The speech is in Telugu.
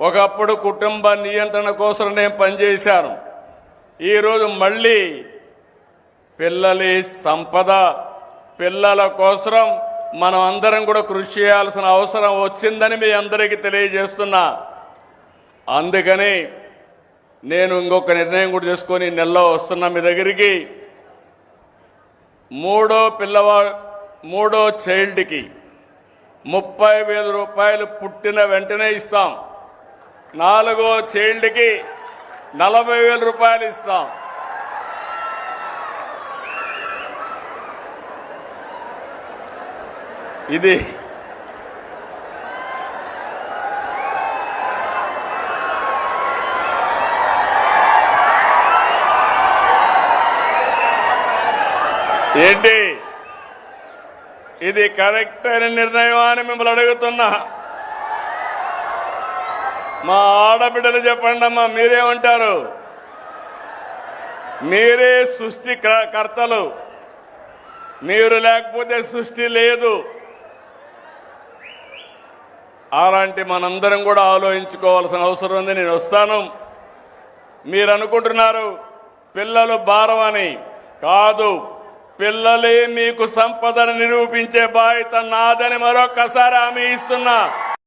ఒకప్పుడు కుటుంబ నియంత్రణ కోసం నేను పనిచేశాను. ఈరోజు మళ్ళీ పిల్లలి సంపద, పిల్లల కోసం మనం అందరం కూడా కృషి చేయాల్సిన అవసరం వచ్చిందని మీ అందరికీ తెలియజేస్తున్నా. అందుకని నేను ఇంకొక నిర్ణయం కూడా చేసుకొని నెలలో వస్తున్నా మీ దగ్గరికి. మూడో చైల్డ్కి 30,000 రూపాయలు పుట్టిన వెంటనే ఇస్తాం. 4వ చైల్డ్కి 40,000 రూపాయలు ఇస్తాం. ఇది ఏంటి? ఇది కరెక్ట్ అయిన నిర్ణయం అని మిమ్మల్ని అడుగుతున్నా. మా ఆడబిడ్డలు చెప్పండి అమ్మా, మీరేమంటారు? మీరే సృష్టికర్తలు, మీరు లేకపోతే సృష్టి లేదు. అలాంటి మనందరం కూడా ఆలోచించుకోవాల్సిన అవసరం ఉంది. నేను వస్తాను. మీరు అనుకుంటున్నారు పిల్లలు భారం అని. కాదు, పిల్లలే మీకు సంపదను నిరూపించే బాధ్యత నాదని మరొకసారి హామీ ఇస్తున్నా.